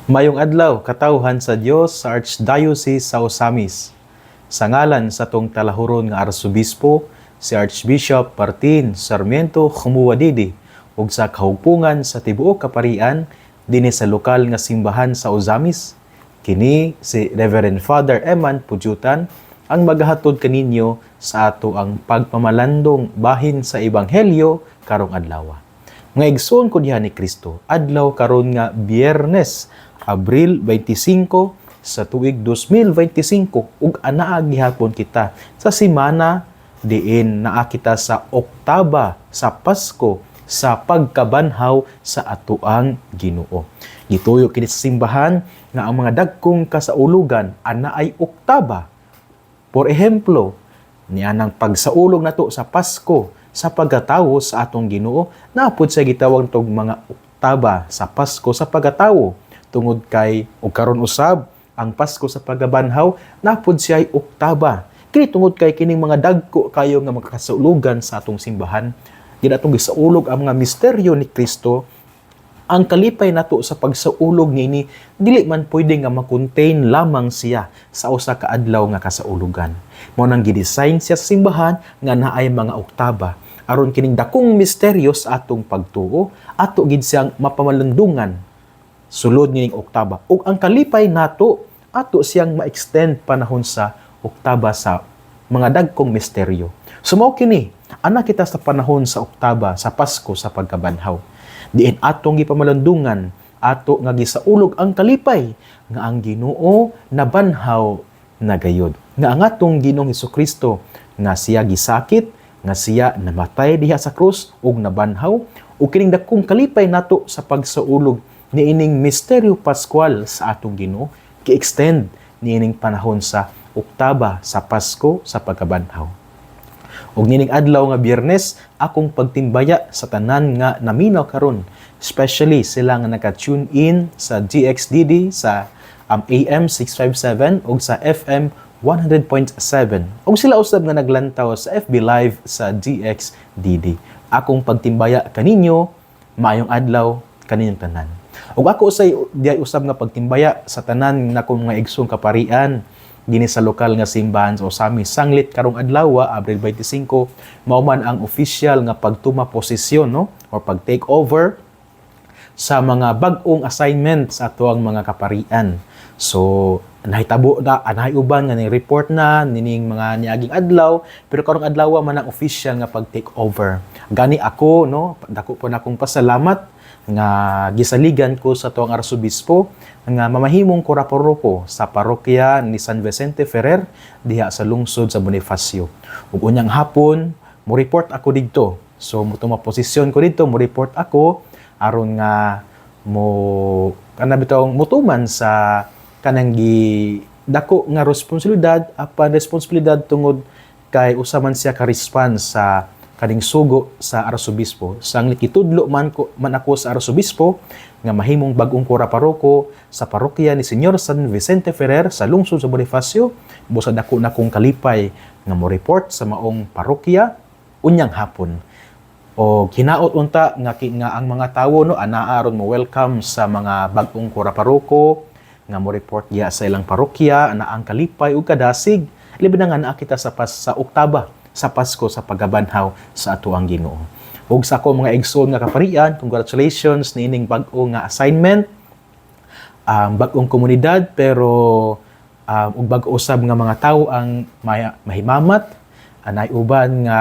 Mayong adlaw, katawhan sa Dios sa Archdiocese sa Osamis. Sa ngalan sa tong talahuron nga Arsobispo, si Archbishop Martin Sarmiento Khumuwadidi, ug sa kahugpungan sa tibuok kaparian dinhi sa lokal nga simbahan sa Osamis. Kini si Reverend Father Eman Pujutan ang maghatod kaninyo sa ato ang pagpamalandong bahin sa Ebanghelyo karong adlaw. Nga igsoon ko diha ni Kristo, adlaw karon nga Biyernes, Abril 25 sa tuig 2025 ug anaa gihapon kita sa semana diin naa kita sa oktaba sa Pasko sa pagkabanhaw sa atoang Ginoo. Gituyo kini sa simbahan nga ang mga dagkong kasaulugan ana ay oktaba. Por ehemplo, nianang pagsaulog nato sa Pasko sa pagkatawo sa atong Ginoo, naapod sa gitawag tog mga oktaba sa Pasko sa pagkatawo. Tungod kay o karon usab ang Pasko sa pagabanhaw, naapod siya ay oktaba. Kini tungod kay kining mga dagko kayo nga makakasaulugan sa atong simbahan, gid atong gisaulog ang mga misteryo ni Kristo. Ang kalipay nato sa pagsaulog niini dili man pwede nga ma-contain lamang siya sa usa ka adlaw nga kasaulugan. Mao nang gidesign siya sa simbahan nga naay mga oktaba aron kining dakong misteryo sa atong pagtuo ato gid siyang mapamalandungan sulod nining oktaba. Ug ang kalipay nato ato siyang ma-extend panahon sa oktaba sa mga dagkong misteryo. Sumao kini ana kita sa panahon sa oktaba sa Pasko sa pagkabanhaw. Diin atong gipamalandungan ato nga gisaulog ang kalipay nga ang Ginoo nabanhaw na gayud. Nga ang atong Ginoong Hesukristo nga siya gisakit, nga siya namatay diha sa krus ug nabanhaw ug kining dakong kalipay nato sa pagsaulog niining misteryo Pascual sa atong Ginoo ki-extend niining panahon sa oktaba sa Pasko sa pagkabanhaw. Ug nining adlaw nga Biyernes, akong pagtimbaya sa tanan nga naminaw karon, especially sila nga naka-tune in sa GXDD sa AM 657 ug sa FM 100.7. Ug sila usab nga naglantaw sa FB Live sa GXDD. Akong pagtimbaya kaninyo, maayong adlaw kaninyong tanan. Ug ako usay diay usab nga pagtimbaya sa tanan nga akong mga igsong kaparian dinhi sa lokal nga simbahan sa Osamis. Sanglit karong adlaw, Abril 25, mao man ang official nga pagtuma posisyon, no, or pag-take over sa mga bag-ong assignment sa atoang mga kaparian. So, nahitabo na, nahiuban nga ning report na nining mga niaging adlaw, pero karong adlaw man ang official nga pag-take over. Gani ako, no, dako po na akong pasalamat nga gisaligan ko sa tuang Arsobispo nga mamahimong kuraparoko sa parokya ni San Vicente Ferrer diha sa lungsod sa Bonifacio. Ug unyang hapon mo report ako didto. So mo posisyon ko didto, mo report ako aron nga mo kana bitaw mutuman sa kanang dako nga responsibilidad apan responsibilidad tungod kay usa man siya ka response sa kaning sugo sa Arsobispo. Sang likitudlo man ako sa Arsobispo nga mahimong bag-ong kuraparoko sa parokya ni Señor San Vicente Ferrer sa lungsod sa Bonifacio, busa dako na kong kalipay nga mo report sa maong parokya unyang hapon. O hinaot unta nga ang mga tawo no anaa aron mo welcome sa mga bag-ong kuraparoko nga mo report diha sa ilang parokya ana ang kalipay ug kadasig libi na nga naa kita sa oktaba sa Pasko sa pagabanhaw sa atoang Ginoo. Ug sa ako mga igsoon nga kaparian, congratulations niining bag-o nga assignment, bag-ong komunidad, pero ug bag-o usab nga mga tawo ang mahimamat, anay uban nga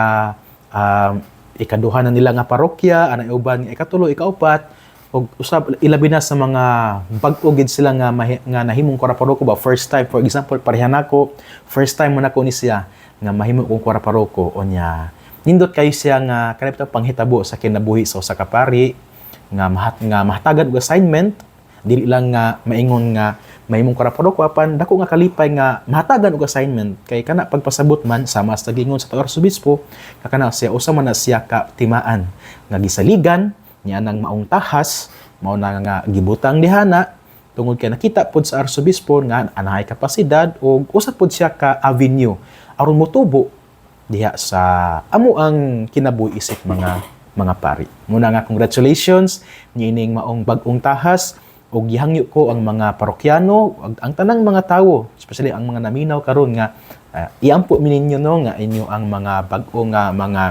ikaduha na nila nga parokya, anay uban nga ikatulo, ikaupat, ug usab ilabi na sa mga bag-o gid sila nga nahimong kuraparoko ba first time. For example, parehan ako, first time man ako ni siya nga mahimo kong kuraparoko o niya. Nindot kayo siya nga kanang panghitabo sa kinabuhi sa usa ka pari nga mahatagan og assignment, dili lang nga maingon nga mahimong kuraparoko apan dako nga kalipay nga mahatagan og assignment kay kana pagpasabot man sama sa gingon sa Arsobispo kana siya usa man na siya ka timaan nga gisaligan niya nang maong tahas mao na nga gibutang dihana tungod kay nakita pod sa Arsobispo nga anahay kapasidad o usa pod siya ka avenue aron motubo diha sa amo ang kinabuhi isip mga pari. Muna nga congratulations niining maong bag-ong tahas og gihangyo ko ang mga parokyano, ang tanang mga tawo, especially ang mga naminaw karon nga iampo mi ninyo no nga inyo ang mga bag-o nga mga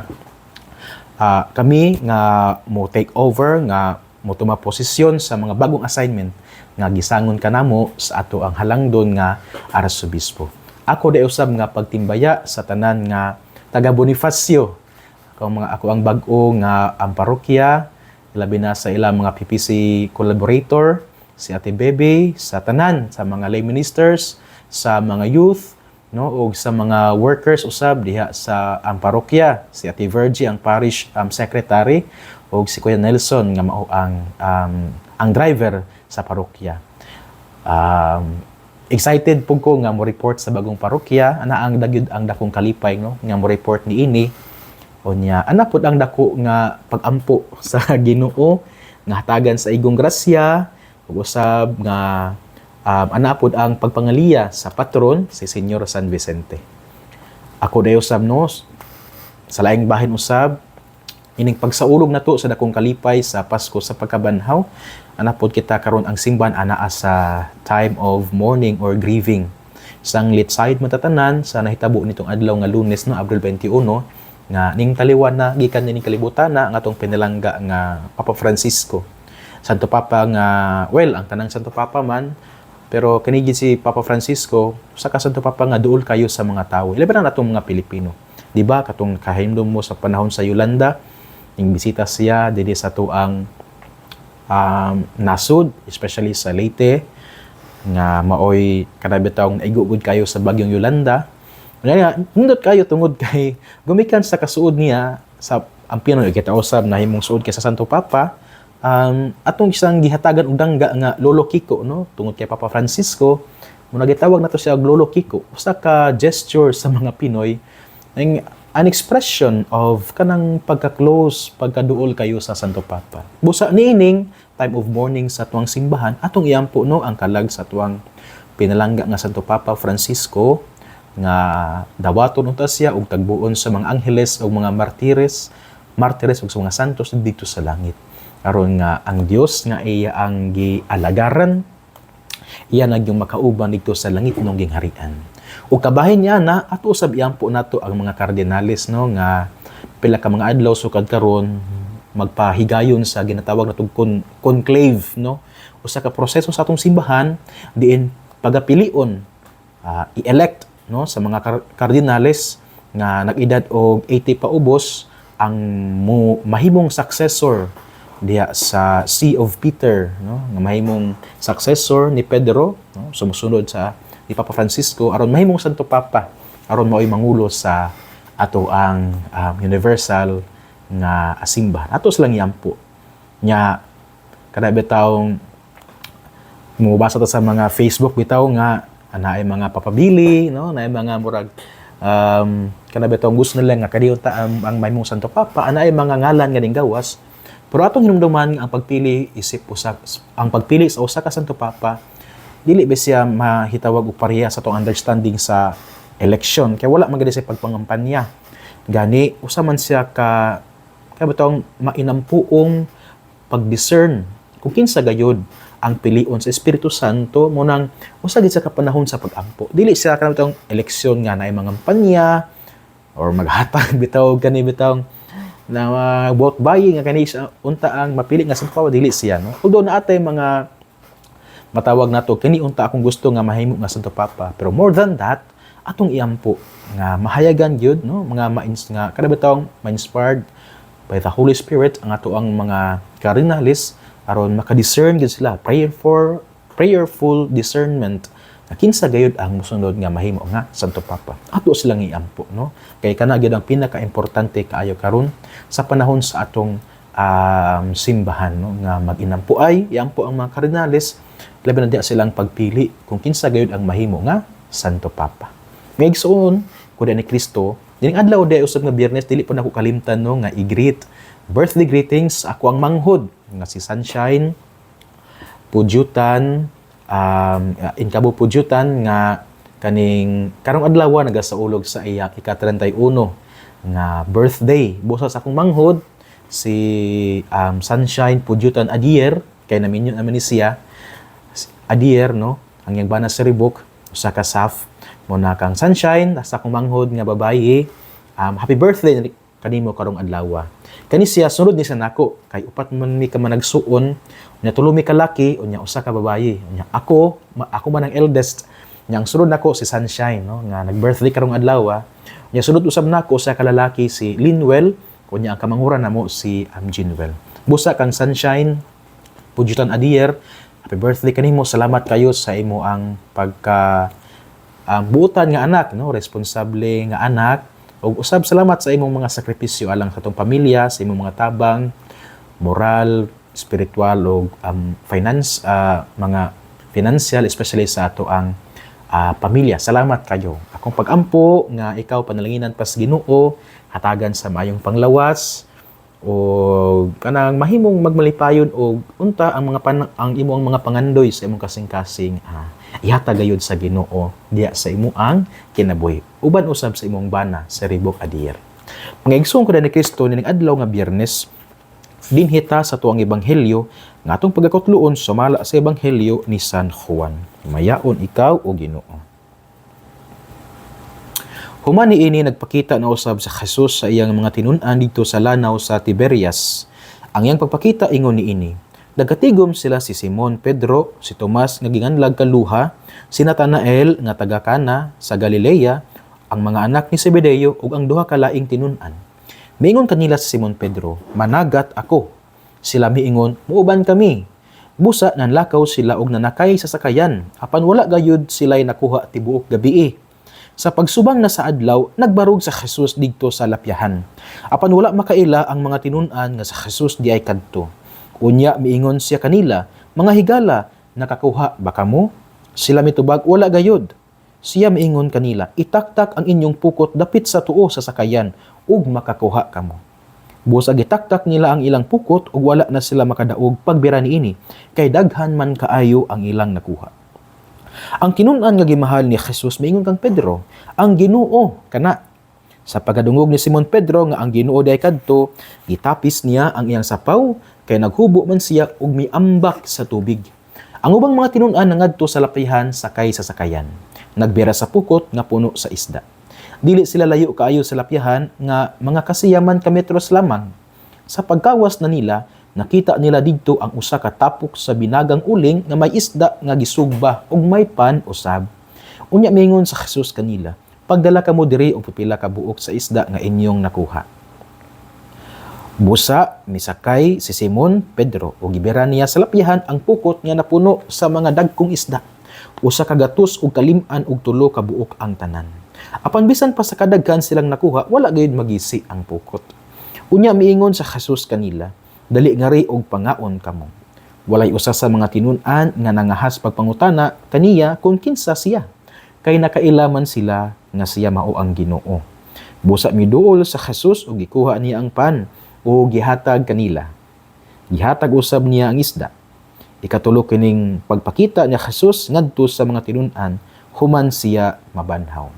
kami nga mo take over nga mo tuma posisyon sa mga bagong assignment nga gisangon kanamo sa ato ang halangdon nga arsobispo. Ako day usab nga pagtimbaya sa tanan nga taga Bonifacio. Ako ang bag-o nga ang parokya, labi na sa ilang mga PPC collaborator, si Ate Bebe, sa tanan, sa mga lay ministers, sa mga youth, no, o sa mga workers usab diha sa ang parokya, si Ate Virgie ang parish secretary, o si Kuya Nelson nga mao ang driver sa parokya. Excited pug ko nga mo report sa bagong parokya, ana ang dagyud ang dakong kalipay no nga mo report ni ini. Unya ana pud ang dako nga pagampo sa Ginoo nga hatagan sa igong grasya ug usab nga ana pud ang pagpangaliya sa patron si Senyor San Vicente. Ako dayo usab no sa laing bahin usab ining pagsaulog nato sa dakong kalipay sa Pasko sa pagkabanhaw ana pud kita karon ang simbahan ana sa time of mourning or grieving. Sang late side matatanan sa nahitabo nitong adlaw nga Lunes no Abril 21 nga ning taliwan na gikan ning kalibutan na ang atong pinalangga nga Papa Francisco. Santo Papa nga ang tanang Santo Papa man pero kanigi si Papa Francisco sa Santo Papa nga duol kayo sa mga tawo. Ilaban na natong mga Pilipino. Di ba katong kahimdom mo sa panahon sa Yolanda ning bisita siya dili sa tuang nasud especially sa Leyte nga maoy kada bitaw naigugod kayo sa bagyong Yolanda. Nindot kayo tungod kay gumikan sa kasuod niya sa ang Pinoy kita usab na himong suod kay sa Santo Papa atong isang gihatagan og dangga nga Lolo Kiko no tungod kay Papa Francisco mo nagitawag nato siya og Lolo Kiko usa ka gesture sa mga Pinoy an expression of kanang pagka-close pagkaduol kayo sa Santo Papa. Busa niining time of mourning sa tuwang simbahan atong iampo no ang kalag sa tuwang pinalangga nga Santo Papa Francisco nga dawaton unta siya og tagbuon sa mga angheles o mga martires ug sa mga santos dito sa langit. Aron nga ang Dios nga iya ang gialagaran, iya nagyong makauban dito sa langit nung gingharian. Ug kabahin niya na ato usab iampo nato ang mga kardinales no nga pila ka mga adlaw sukad karon magpahigayon sa ginatawag natong conclave no usa ka proseso sa atong simbahan diin pagapilion i-elect no sa mga kardinales nga nag-edad og 80 pa ubos ang mahimong successor diya sa See of Peter no nga mahimong successor ni Pedro no sumusunod sa ni Papa Francisco aron mahimong Santo Papa aron maoy mangulo sa ato ang universal nga simbahan ato silang iampo nya kada bitaw mubasa ta sa mga Facebook bitaw nga ana ay mga papabili no na ay mga murag kana betong gusto nila nga kadiyo ta ang mahimong Santo Papa ana ay mga ngalan nga ning gawas pero atong hinumduman ang pagpili ang pagpili sa usa ka Santo Papa dili ba siya mahitawag og pareha sa atong understanding sa election kay wala man gid siya pagpangampanya gani usa man siya ka betong mainampuong pag-discern kung kinsa gayud ang pilion sa Espiritu Santo mo nang usa gid sa kapanahon sa pag-ampo. Dili siya kanang bitong eleksyon nga naay mga kampanya or maghatag bitaw kani bitaw na vote buying nga kani unta ang mapili nga Santo Papa dili siya no. Although naatay mga matawag nato kini unta akong gusto nga mahimo nga Santo Papa pero more than that atong iampo nga mahayagan gyud no mga nga kada bitaw ma-inspired by the Holy Spirit ang ato ang mga cardinales aron maka-discern gid sila prayerful discernment na kinsa gayud ang mosunod nga mahimo nga Santo Papa ato silang iampo no kay kana gyud ang pinaka-importante kaayo karon sa panahon sa atong simbahan no nga mag-inampo ay iampo ang mga kardinales labi na diya silang pagpili kung kinsa gayud ang mahimo nga Santo Papa may igsoon kuda ni Kristo dining adlaw day usab nga Biyernes dili pa nako kalimtan no nga i-greet birthday greetings ako ang manghod nga si Sunshine Pudyutan Inkabo Pudyutan nga kaning karong adlaw nagasaulog sa iya ika-31 nga birthday busa sa akong manghod si Sunshine Pudyutan Adier kay naminyo naman ni siya Adier, no? Ang yang bana sa ribok, usa ka saf, mo na kang sunshine, sa kumanghod nga babayi, happy birthday kanimo karong adlaw. Kani siya sunod ni sa nako, kay upat man mi ka managsuon, unya tulo mi ka laki, unya usa ka babayi. Unya ako man ang eldest, unya ang sunod nako si Sunshine, no? Nga nag-birthday karong adlaw. Unya sunod usab nako usa ka lalaki si Linwell, unya ang kamanguran namo si Jinwell. Busa kang Sunshine, pujutan Adier, happy birthday kanimo. Salamat kayo sa imo ang pagka buutan nga anak, no? Responsable nga anak. Og usab salamat sa imong mga sakripisyo alang sa atong pamilya, sa imong mga tabang, moral, spiritual o mga financial, especially sa ato ang pamilya. Salamat kayo. Akong pag-ampo nga ikaw panalanginan pas Ginoo, hatagan sa mayong panglawas o kanang mahimong magmalipayon o unta ang imong mga pangandoy sa imong kasing-kasing ihatag gayud sa Ginoo diya sa imuang kinabuhi uban usab sa imong bana sa ribok Adier. Mga igsoon ko ni Kristo nining adlaw nga Biyernes dinhita sa tuang ebanghelyo nga atong pagkakutloon sumala sa ebanghelyo ni San Juan. Mayaon ikaw o Ginoo. Human niini nagpakita na usab sa Jesus sa iyang mga tinun-an dito sa lanaw sa Tiberias. Ang iyang pagpakita ingon niini. Nagatigom sila si Simon Pedro, si Tomas nga ginganlag kaluha, si Natanael nga taga Cana sa Galilea, ang mga anak ni Zebedeo ug ang duha ka laing tinun-an. Miingon kanila si Simon Pedro, "Managat ako." Sila miingon, "Muuban kami." Busa nanlakaw sila og nanakay sa sakayan, apan wala gayud sila'y nakuha tibuok gabii. Sa pagsubang na sa adlaw, nagbarog sa Jesus didto sa lapyahan. Apan wala makaila ang mga tinun-an nga sa Jesus di ay kadto. Unya miingon siya kanila, "Mga higala, nakakuha ba kamo?" Sila mitubag, "Wala gayud." Siya miingon kanila, "Itaktak ang inyong pukot dapit sa tuo sa sakayan ug makakuha kamo." Busa gitaktak nila ang ilang pukot ug wala na sila makadaog pagbira niini, kay daghan man kaayo ang ilang nakuha. Ang kinun-an nga gimahal ni Jesus miingon kang Pedro, "Ang Ginoo kana." Sa pagkadungog ni Simon Pedro nga ang Ginoo di ay kadto, gitapis niya ang iyang sapaw kay naghubo man siya og miambak sa tubig. Ang ubang mga tinun-an nangadto sa lapihan sakay sa sakayan. Nagbira sa pukot nga puno sa isda. Dili sila layo kaayo sa lapyahan nga mga kasiyaman ka metros lamang. Sa pagkawas na nila, nakita nila didto ang usa ka tapok sa binagang uling nga may isda nga gisugba ug may pan usab. Unya mingon sa Jesus kanila, "Pagdala kamo diri og pipila ka buok sa isda nga inyong nakuha." Busa misakay si Simon Pedro ug gibira niya sa lapyahan ang pukot nga napuno sa mga dagkong isda. Usa ka gatos ug kalim-an ug tulo ka buok ang tanan. Apan bisan pa sa kadaghan silang nakuha, wala gayud magisi ang pukot. Unya miingon sa Jesus kanila, "Dali ngari og pangaon kamo." Walay usa sa mga tinun-an nga nangahas pagpangutana kaniya kung kinsa siya, kay nakailaman sila nga siya mao ang Ginoo. Busa miduol sa Jesus ug gikuha niya ang pan o gihatag kanila. Gihatag usab niya ang isda. Ikatulo kining pagpakita niya Jesus ngadto sa mga tinun-an, human siya mabanhaw.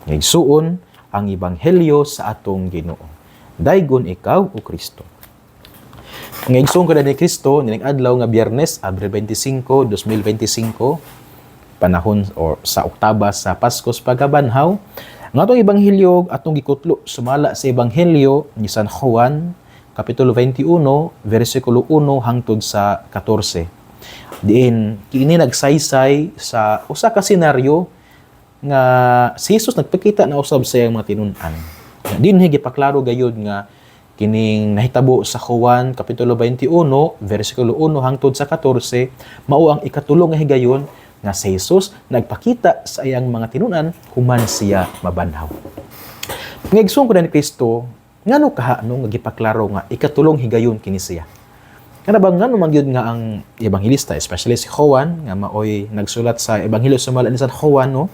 Ngaigsuon ang ebanghelyo sa atong Ginoo. Daygon ikaw o Kristo. Ngaigsuon kada ni Kristo nining adlaw nga Biyernes, Abril 25, 2025, panahon o sa oktaba sa Paskos pagkabanhaw. Ang atong ebanghelyo atong gikutlo sumala sa ebanghelyo ni San Juan kapitulo 21 versikulo 1 hangtod sa 14. Diin kini nagsaysay sa usa ka senaryo nga si Jesus nagpakita na usab sa iyang mga tinun-an. Dinhi gipaklaro gayud nga kining nahitabo sa Juan kapitulo 21 versikulo 1 hangtod sa 14 mao ang ikatulo nga higayon nga si Jesus nagpakita sa iyang mga tinun-an human siya mabanhaw. Ngaigsoon ko na ni Kristo ngano kahaano nga gipaklaro nga ikatulong higayon kini siya. Kana bang ngano man gyud nga ang ebanghelista, especially si Juan nga maoy nagsulat sa ebanghelyo sumala ni San Juan, no?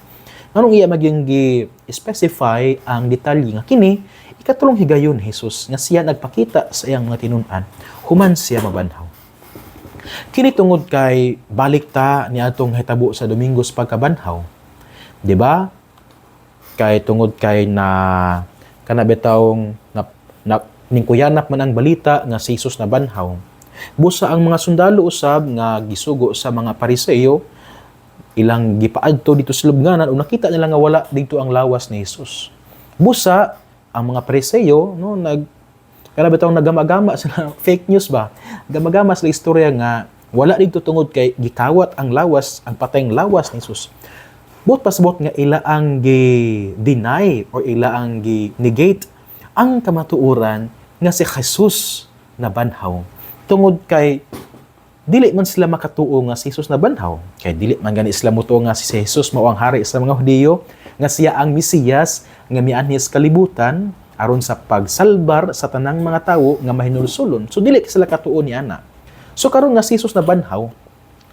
Anong iya magyung gi-specify ang detalye nga kini ikatulong higayon Jesus nga siya nagpakita sa iyang mga tinun-an human siya mabanhaw. Kini tungod kay balik ta niadtong hitabo sa Domingos pagkabanhaw. Di ba? Kay tungod kay na kana betawng ning kuyanap man ang balita nga si Jesus na banhaw. Busa ang mga sundalo usab nga gisugo sa mga Pariseo, ilang gipaadto dito sa lubnganan o nakita nila nga wala dito ang lawas ni Jesus. Busa ang mga Pariseo no kada bitaw nagama-gama sila fake news ba? Gama-gama sila istorya nga wala dito tungod kay gikawat ang lawas, ang patayng lawas ni Jesus. But pasabot nga ila ang gi-deny or ila ang gi-negate ang kamatuoran nga si Jesus na banhaw. Tungod kay dili man sila makatuo nga si Jesus na banhaw. Kay dili man gani sila mutuo nga si Jesus mao ang hari sa mga Hudiyo, nga siya ang Mesiyas nga mianhi sa kalibutan aron sa pagsalbar sa tanang mga tawo nga mahinulsulon. So dili sila katuo ni ana. So karon nga si Jesus na banhaw,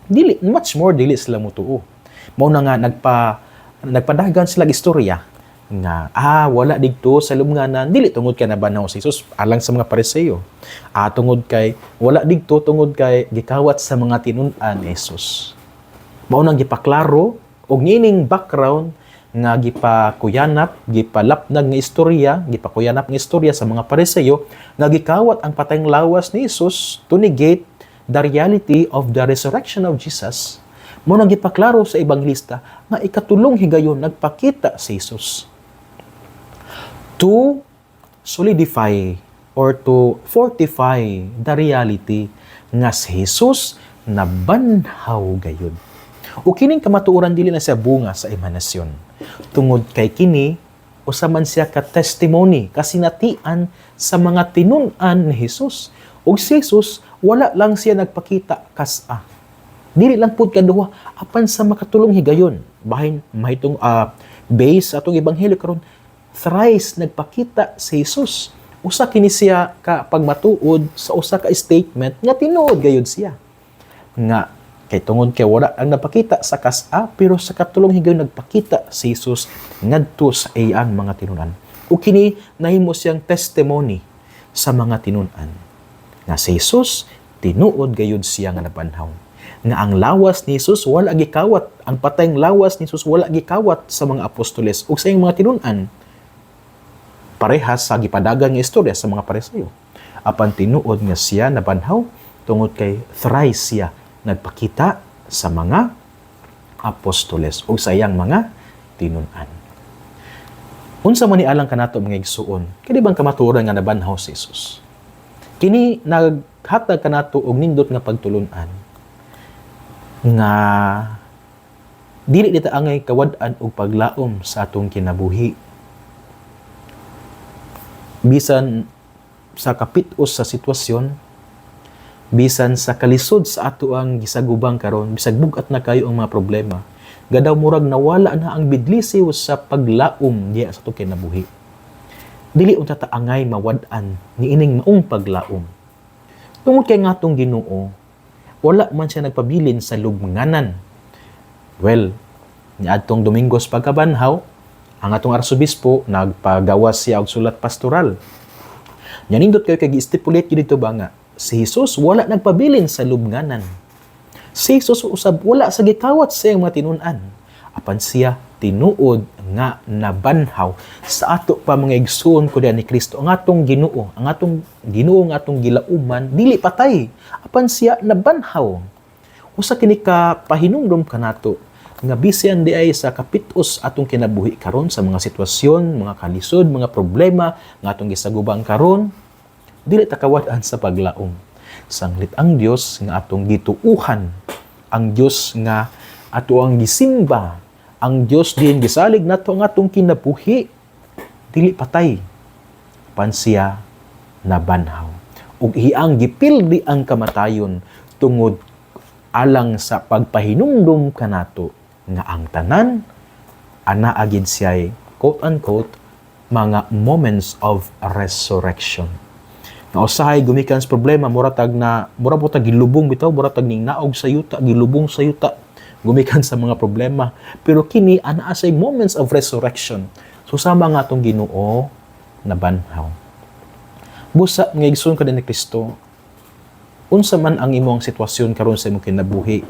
dili much more dili sila mutuo. Mao na nga nagpadagan sila istorya nga wala dito sa lubnganan dili tungod kay nabanhaw si Jesus alang sa mga Pariseo. Tungod kay wala dito tungod kay gikawat sa mga tinun-an ni Jesus. Mao nang gipaklaro og nining background nga gipalapnag nga istorya sa mga Pariseo nga gikawat ang patayng lawas ni Jesus to negate the reality of the resurrection of Jesus. Mao nang gipaklaro sa ebanghelista nga ikatulong higayon nagpakita si Jesus to solidify or to fortify the reality nga si Jesus na banhaw gayud. O kining kamatuoran dili na siya bunga sa emanasyon. Tungod kay kini usa man siya ka testimony kasinatian sa mga tinun-an ni Jesus. Og si Jesus wala lang siya nagpakita kas-a. Dili lang pud kaduha apan sa makatulong higayon. Bahin mahitong base atong ebanghelyo karon thrice nagpakita si Jesus. Usa kini siya ka pagmatuod sa usa ka statement nga tinuod gayud siya. Nga kay tungod kay wala ang napakita sa kas-a pero sa katulong higayon nagpakita si Jesus ngadto sa iyang mga tinun-an. O kini nahimo siyang testimony sa mga tinun-an nga si Jesus tinuod gayud siya nga nabanhaw. Nga ang lawas ni Jesus wala gikawat, ang patayng lawas ni Jesus wala gikawat sa mga apostoles ug sa iyang mga tinun-an. Parehas sa gipadagan nga istorya sa mga Pariseo. Apan tinuod nga siya nabanhaw tungod kay thrice siya nagpakita sa mga apostoles o sa iyang mga tinun-an. Unsa man ni alang kanato mga igsuon, kini bang kamatuoran nga nabanhaw si Jesus? Kini naghatag kanato og nindot nga pagtulun-an nga dili dita angay kawad-an og paglaom sa atong kinabuhi. Bisan sa kapit-os sa sitwasyon, bisan sa kalisod sa ato ang gisagubang karon, bisag bugat na kayo ang mga problema, gadaw murag nawala na ang bidlisiw sa paglaom diya sa atong kinabuhi. Dili unta ta angay mawad-an niining maong paglaom. Tungod kay ngatong Ginoo, wala man siya nagpabilin sa lubnganan. Well, niadtong Domingos pagkabanhaw, ang atong arsobispo nagpagawas siya og sulat pastoral. Nyanindot kayo kay gi-stipulate dito ba nga si Jesus wala nagpabilin sa lubnganan. Si Jesus usab wala sa gikawat sa iyang mga tinun-an. Apan siya tinuod nga nabanhaw sa ato pa mga igsoon ko ni Kristo. Ang atong Ginoo, ang atong Ginoo nga atong gilauman dili patay. Apan siya nabanhaw. Usa kini ka pahinumdom kanato nga bisan di ay sa kapit-os atong kinabuhi karon sa mga sitwasyon, mga kalisod, mga problema nga atong gisagubang karon, dili ta kawad-an sa paglaom. Sanglit ang Dios nga atong gituuhan, ang Dios nga ato ang gisimba, ang Dios din gisalig nato ang atong kinabuhi, dili patay. Pansiya nabanhaw. Ug iyang gipildi ang kamatayon tungod alang sa pagpahinumdum kanato nga ang tanan ana agid siya'y quote-unquote mga moments of resurrection. Nga usahay gumikan sa problema mura po tag gilubong bitaw, mura tag ning naog sa yuta, gilubong sa yuta gumikan sa mga problema. Pero kini ana say moments of resurrection. So sama nga atong Ginoo nabanhaw. Busa nga igsoon ka ni Kristo, unsa man ang imong sitwasyon karon sa imong kinabuhi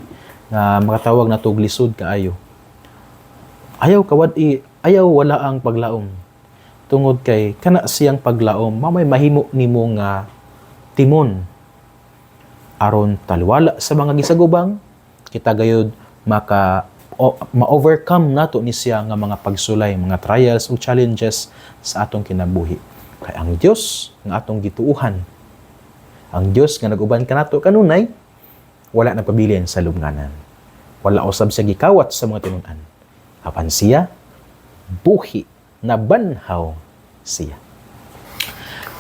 nga makatawag na tog lisod kaayo. Ayaw wala ang paglaom. Tungod kay kana siyang paglaom, mamay mahimo nimo nga timon aron taliwala sa mga gisagubang, kita gayud ma-overcome nato ni siya nga mga pagsulay, mga trials o challenges sa atong kinabuhi. Kay ang Dios nga atong gituuhan, ang Dios nga nag-uban kanato kanunay, wala nagpabilin sa lubnganan. Wala usab siya gikawat sa mga tinun-an. Apan siya buhi na banhaw siya.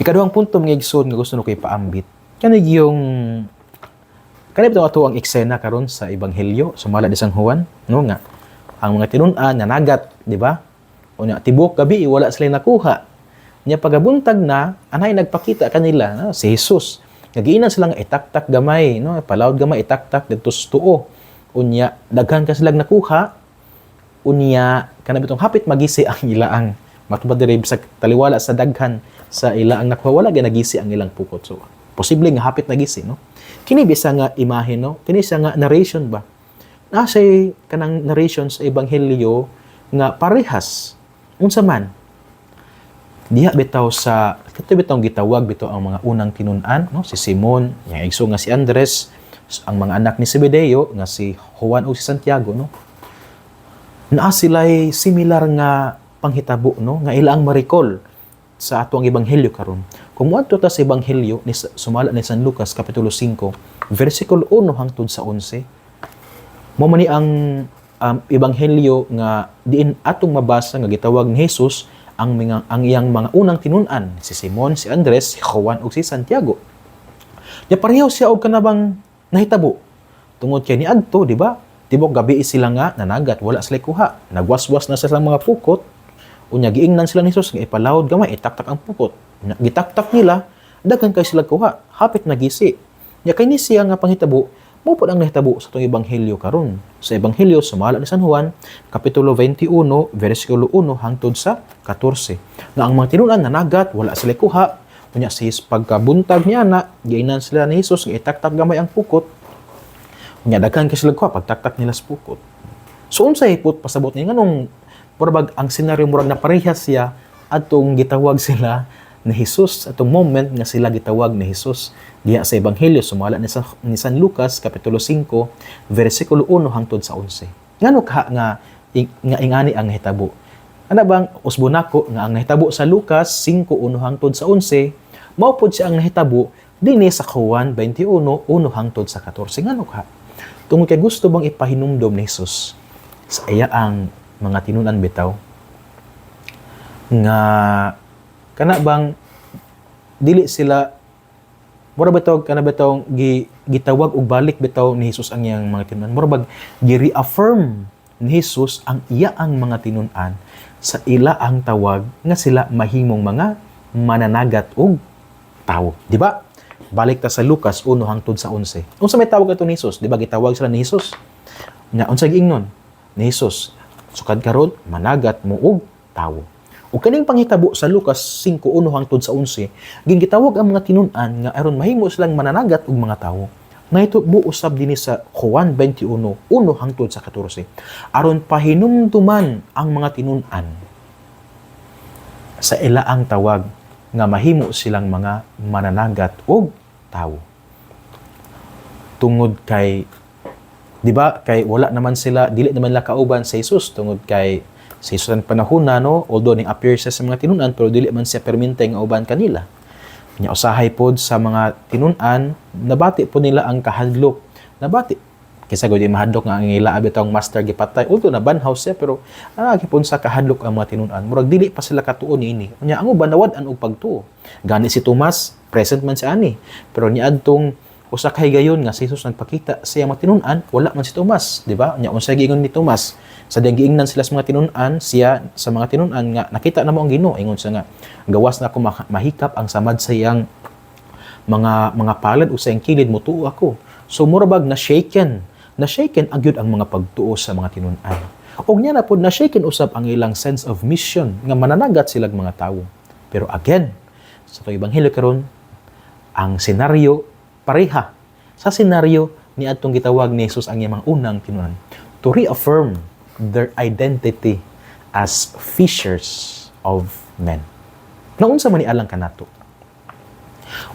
Ikaduhang punto mga igsoon nga gusto nako ipaambit, kanig yung kanib ato ang eksena karon sa ebanghelyo sumala ni San Juan, no nga ang mga tinun-an nga nagat, di ba? Unya tibok gabi wala sila nakuha. Nya pagabuntag na anay nagpakita kanila, no? Si Jesus. Nagiinan sila nga itaktak gamay, no? Palawd gamay itaktak didto sa tuo. Unya daghan ka silang nakuha. Unya kanab itong hapit magisi ang ilaang matubad diri sa taliwala sa daghan sa ilaang nakuha, wala ginagisi ang ilang pukot. So posible nga hapit nagisi, no? Kini bisa nga imahe, no? Kini siya nga narration ba? Nasay kanang narration sa ebanghelyo nga parehas unsa man diha bitaw sa kito bitaw gitawag bitaw ang mga unang tinun-an, no? Si Simon, yang igso nga si Andres, ang mga anak ni Zebedeo nga si Juan o si Santiago, no? Naa sila'y similar nga panghitabo, no? Nga ilang ma-recall sa ato ang ebanghelyo karon. Kung moadto ta sa ebanghelyo ni sumala ni San Lucas kapitulo 5, versikulo 1 hangtod sa 11. Mao man ni ang ebanghelyo nga diin atong mabasa nga gitawag ni Jesus ang iyang mga unang tinun-an, si Simon, si Andres, si Juan ug si Santiago. Ya pareho siya og kanabang nahitabo. Tungod kay niadto, di ba? Tibok gabi sila nga nanagat, wala sila kuha. Nagwaswas na sila mga pukot. Unya giingnan sila ni Jesus nga ipalawod gamay itaktak ang pukot. Gitaktak nila, daghan kay sila kuha. Hapit nagisi. Ya kay ni siya nga panghitabo, mao pod ang nahitabo sa tong ebanghelyo karon. Sa ebanghelyo sumala ni San Juan, kapitulo 21, versikulo 1 hangtod sa 14. Nga ang mga tinun-an nanagat, wala sila kuha. Unya sa pagkabuntag niya na, giingnan sila ni Jesus nga itaktak gamay ang pukot. Unya daghan kay sila kuha pagtaktak nila sa pukot. So unsay hipot pasabot ni nganong murag ang senaryo murag na parehas siya atong gitawag sila ni Jesus atong moment nga sila gitawag ni Jesus diha sa ebanghelyo sumala ni San Lucas kapitulo 5 versikulo 1 hangtod sa 11. Ngano ka nga ingani ang nahitabo? Ana bang usbon nako nga ang nahitabo sa Lucas 5:1 hangtod sa 11 mao pod siya ang nahitabo dinhi sa Juan 21:1 hangtod sa 14. Ngano ka? Tungod kay gusto bang ipahinumdom ni Jesus sa iya ang mga tinun-an bitaw nga kana bang dili sila mura bitaw kana bitaw gitawag og balik bitaw ni Jesus ang iyang mga tinun-an, mura bag gi-reaffirm ni Jesus ang iya ang mga tinun-an sa ila ang tawag nga sila mahimong mga mananagat og tawo, di ba? Balik ta sa Lucas 1 hangtod sa 11. Unsa may tawag ato ni Jesus? Di ba gitawag sila ni Jesus? Nya unsa giingnon ni Jesus? Sukad karon managat mo og tawo. Ug kaning panghitabo sa Lucas 5:1 hangtod sa 11, gitawag ang mga tinun-an nga aron mahimo silang mananagat og mga tawo. Nahitabo usab dinhi sa Juan 21:1 hangtod sa 14. Aron pahinumduman ang mga tinun-an sa ilaang tawag nga mahimo silang mga mananagat og tawo. Tungod kay di ba kay wala naman sila dili naman la kauban sa Jesus tungod kay sa Jesus ang panahon na, no, although ning appear siya sa mga tinun-an pero dili man siya permente nga uban kanila. Nya usahay pod sa mga tinun-an nabati po nila ang kahadlok. Nabati kaysa gud mahadlok nga ang ila abitong master gipatay. Although nabanhaw siya pero gipon sa kahadlok ang mga tinun-an. Murag dili pa sila katuo niini. Nya ang uban nawad-an og pagtuo. Gani si Tomas present man si ani pero niadtong usa kay gayon nga si Jesus nagpakita sa iyang mga tinun-an, wala man si Tomas, di ba? Nya unsay giingon ni Tomas? Sa diyang giingnan sila sa mga tinun-an, siya sa mga tinun-an nga nakita na mo ang Ginoo, ingon siya nga gawas na ako mahikap ang samad sa iyang mga palad o sa iyang kilid mo tuo ako. So mura bag na shaken agyud ang mga pagtuo sa mga tinun-an. Og nya na pod na shaken usab ang ilang sense of mission nga mananagat silang mga tawo. Pero again, sa ebanghelyo karon, ang senaryo pareha sa senaryo ni atong gitawag ni Jesus ang iyang mga unang tinun-an to reaffirm their identity as fishers of men. Naunsa man ni alang kanato?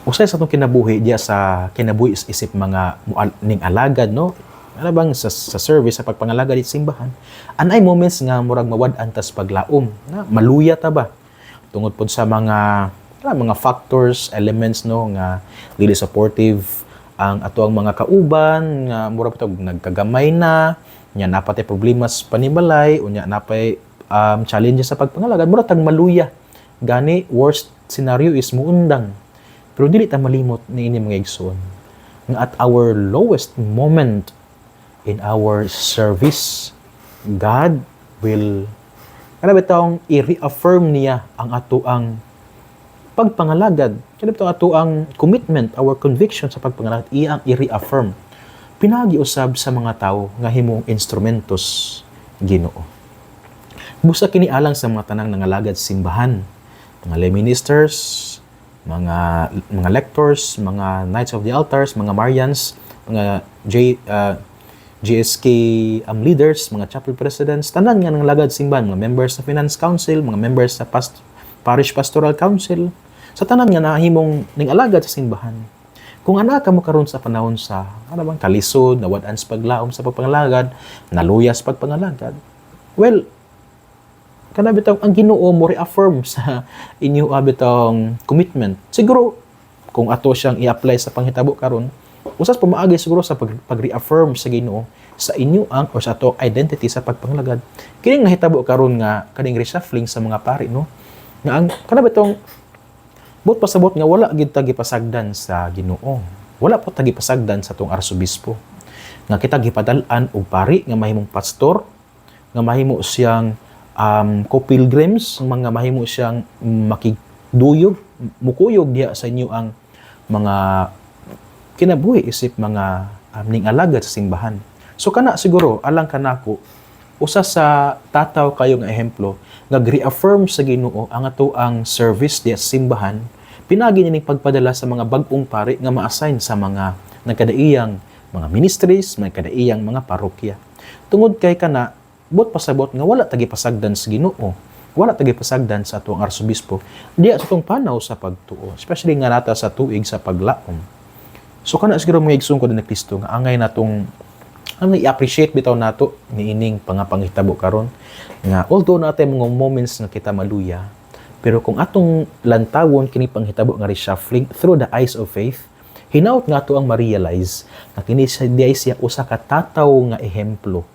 Usay sa itong kinabuhi, diya sa kinabuhi isip mga ning alagad, no? Ano bang sa service, sa pagpangalagad at simbahan, anay moments nga murag mawad-an tas paglaom, na maluya ta ba? Tungod po sa mga factors, elements, no, nga dili supportive ang ato ang mga kauban, nga murag pa nagkagamay na, nya napatay problema sa panibalay, unya napay challenges sa pagpangalagad, murag tag maluya. Gani, worst scenario is muundang. Pero dili ta malimot ni ini mga igsoon nga at our lowest moment in our service, God will i-reaffirm niya ang ato ang pagpangalagad. Ato ang commitment, our conviction sa pagpangalagad, iyang i-reaffirm. Pinagiusab sa mga tao nga himong instrumentos Ginoo. Busa kini alang sa mga tanang nangalagad sa simbahan, mga lay ministers, mga lectors, mga knights of the altars, mga Marians, mga GSK leaders, mga chapel presidents, tanan nga ng lagad simbahan, mga members sa finance council, mga members sa parish pastoral council, sa tanan nga nahimong ning alagad sa simbahan. Kung ana ka mo karon sa panahon sa kalisod, nawad-an sa paglaom sa pagpangalagad, naluya sa pagpangalagad, well, kana bitaw ang Ginoo mo reaffirm sa inyo bitong commitment. Siguro kung ato siyang i-apply sa panghitabo karon, usas pumaagi siguro sa pag-reaffirm sa Ginoo sa inyo ang o sa ato identity sa pagpangalagad. Kining nahitabo karon nga kaning reshuffling sa mga pari, no, nga ang kana bitong but pasabot nga wala gid ta gipasagdan sa Ginoo, wala po ta gipasagdan sa tong arsobispo nga kita gipadal-an og pari nga mahimong pastor, nga mahimo siyang co-pilgrims, mga mahimo siyang makiduyog, mukuyog diha sa inyo ang mga kinabuhi isip mga ning alagad sa simbahan. So kana siguro alang kanako usa sa tataw kayo nga ehemplo nga reaffirm sa Ginoo ang ato ang service diha sa simbahan, pinagi ning pagpadala sa mga bag-ong pari nga ma-assign sa mga nagkadaiyang mga ministries, mga kadaiyang mga parokya. Tungod kay kana but pasabot nga wala tagi pasagdan sa Ginoo, wala tagi pasagdan sa atong arsobispo diya sa tong panaw sa pagtuo, especially nga nata sa tuig sa paglaom. So kana siguro mga igsoon ko din ni Kristo nga angay natong i-appreciate bitaw nato niining panghitabo karon nga although natin mga moments nga kita maluya, pero kung atong lantawon kini panghitabo nga reshuffling through the eyes of faith, hinaut nga ato ang ma-realize na kini siya usa ka tataw nga ehemplo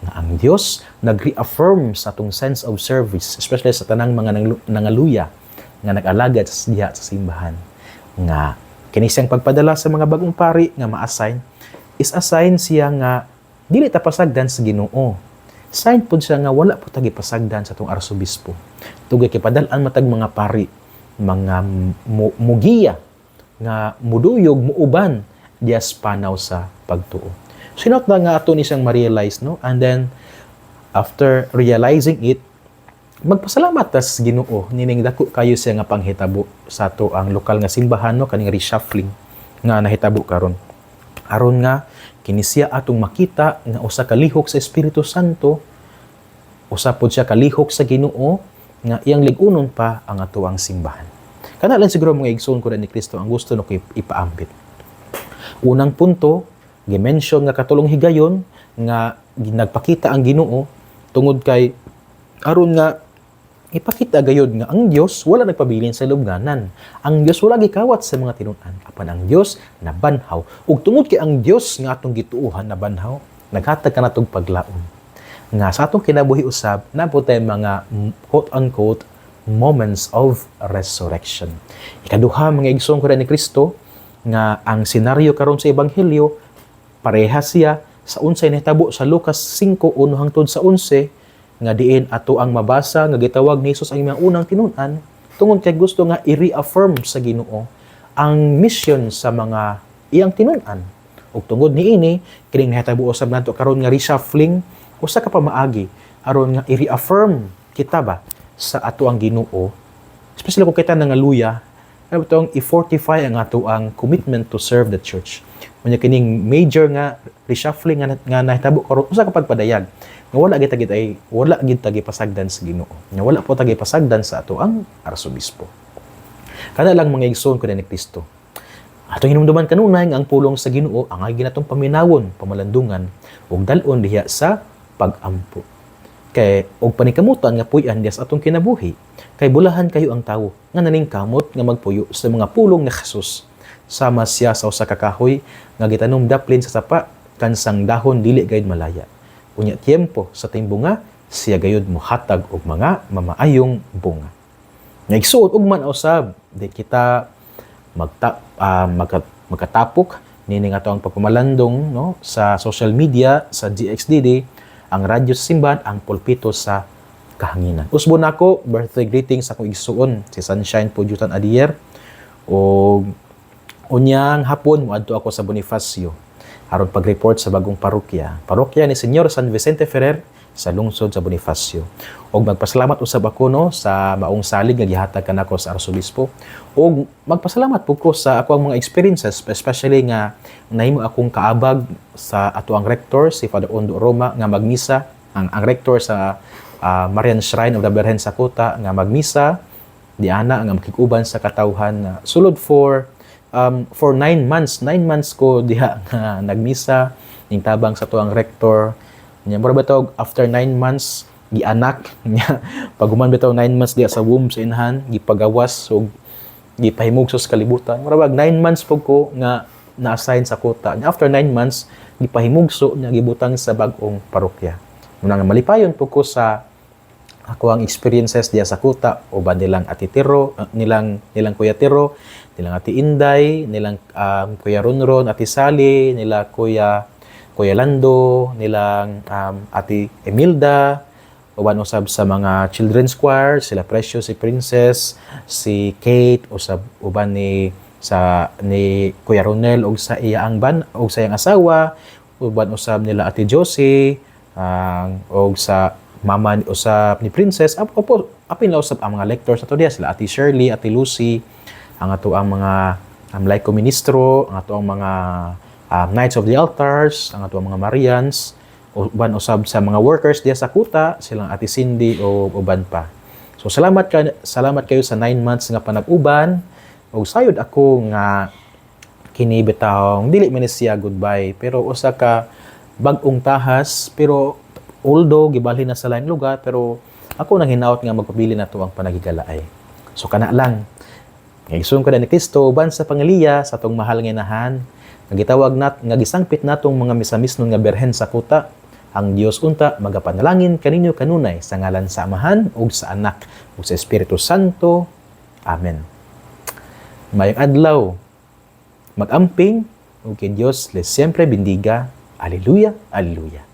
nga ang Dios nag-reaffirm sa atong sense of service, especially sa tanang mga nangaluya nga nag-alagad sa diha sa simbahan, nga kini siyang pagpadala sa mga bagong pari nga ma-assign is assign siya nga dili ta pasagdan sa Ginoo. Sign pud siya nga wala po tagi pasagdan sa atong arsobispo. Tugay kay padal-an matag mga pari, mga mugiya nga muduyog muuban diya sa panaw sa pagtuo. Sinot na nga ato ni siyang ma-realize, no? And then after realizing it, magpasalamat tas Ginoo nining dako kayo siya nga panghitabo sa ato ang lokal nga simbahan, no, kaning reshuffling nga nahitabo karon. Aron nga kini siya atong makita nga usa ka lihok sa Espiritu Santo, usa pod siya ka lihok sa Ginoo nga iyang lig-unon pa ang ato ang simbahan. Kana lang siguro mga igsoon ko ni Kristo ang gusto no ipaambit. Unang punto, gi-mention nga katulong higayon nga nagpakita ang Ginoo tungod kay aron nga ipakita gayud nga ang Dios wala nagpabilin sa lubnganan. Ang Dios wala gikawat sa mga tinun-an. Apan ang Dios nabanhaw. Ug tungod kay ang Dios nga atong gituohan nabanhaw, naghatag kanatong paglaom. Nga sa atong kinabuhi usab na po tayo mga quote-unquote moments of resurrection. Ikaduha mga igsoon ko ni Kristo nga ang senaryo karon sa ebanghelyo parehas siya sa unsay nahitabo sa Lucas 5:1 hangtod sa 11 nga diin ato ang mabasa nga gitawag ni Jesus ang mga unang tinun-an tungod kay gusto nga i-reaffirm sa Ginoo ang mission sa mga iyang tinun-an. Ug tungod niini kining nahitabo usab nato karon nga reshuffling usa ka pamaagi aron nga i-reaffirm kita ba sa ato ang Ginoo, especially kung kita nangaluya, itong i-fortify ang ato ang commitment to serve the church. Unya kining major nga reshuffling nga nahitabo karon usa ka pagpadayag nga wala gid tagi pasagdan sa Ginoo. Nga wala po tagi pasagdan sa ato ang arsobispo. Kana lang mga igsoon ko ni Kristo. Atong hinumduman kanunay nga ang pulong sa Ginoo ang ginatong paminawon, pamalandungan ug dalon diha sa pag-ampo. Kay og panikamutan nga puy-an diha sa atong kinabuhi, kay bulahan kayo ang tawo nga naningkamot nga magpuyo sa mga pulong ni Jesus. Sama siya sa usa ka kahoy nga gitanom daplin sa sapa kansang dahon dili gayud malaya. Unya tiempo sa timbunga siya gayud mohatag og mga mamaayong bunga. Nga igsuon ug man usab di kita magkatapok nini nga to ang pagpamalandong no sa social media sa GXDD, ang radyo sa simbahan, ang pulpito sa kahanginan. Usbon nako birthday greetings sa akong igsuon si Sunshine Pujutan Adier o unyang hapon moadto ako sa Bonifacio aron pag-report sa bagong parokya ni Senyor San Vicente Ferrer sa lungsod sa Bonifacio. Og magpasalamat usab ako no sa maong salig nga gihatag kanako sa arsobispo. Og magpasalamat pud ko sa ako ang mga experiences, especially nga nahimo akong kaabag sa ato ang rector si Father Ondo Roma nga magmisa, ang rector sa Marian Shrine of the Virgen sa Kuta nga magmisa di ana nga makikuban sa katawhan sulod for 9 months ko diha nga nagmisa ning tabang sa tuang rector. Nya mura bitaw after 9 months gianak nya paguman bitaw 9 months diha sa womb sa inhan gipagawas so gipahimog sa kalibutan. Mura bag 9 months pug ko nga na-assign sa Kuta. Nya after 9 months gipahimugso nya gibutang sa bag-ong parokya. Muna nga malipayon pug ko sa ako ang experiences diha sa Kuta uban nilang Ati Tiro, nilang Kuya Tiro, nilang Ati Inday, nilang Kuya Ronron, Ati Sally, nila Kuya Lando, nilang Ati Emilda, uban usab sa mga children's choir, sila Precious, si Princess, si Kate, usab uban ni Kuya Ronel og sa iyang og sa iyang asawa, uban usab nila Ati Josie, og sa mama usab ni Princess, apin la usab ang mga lectors ato diha sila Ati Shirley, Ati Lucy, ang ato ang mga laiko ministro, ang ato ang mga Knights of the Altars, ang ato mga Marians, uban usab sa mga workers diya sa Kuta, silang Ati Cindy o uban pa. So salamat kayo sa 9 months nga panag-uban. Og sayod ako nga kini bitawng dili man siya goodbye, pero usa ka bag-ong tahas, pero although gibalhin na sa lain lugar, pero ako nang hinaut nga magpabili na to ang panagigalaay. So kana lang. Ngayon ko ni Kristo uban sa pangiliya sa tong mahal nga inahan. Nagitawag nga gisangpit natong mga misamisnon nga berhen sa Kuta, ang Dios unta magapanalangin kaninyo kanunay sa ngalan sa Amahan ug sa Anak ug sa Espiritu Santo. Amen. Mayong adlaw, mag-amping ug kay Dios les siempre bendiga. Aleluya, aleluya.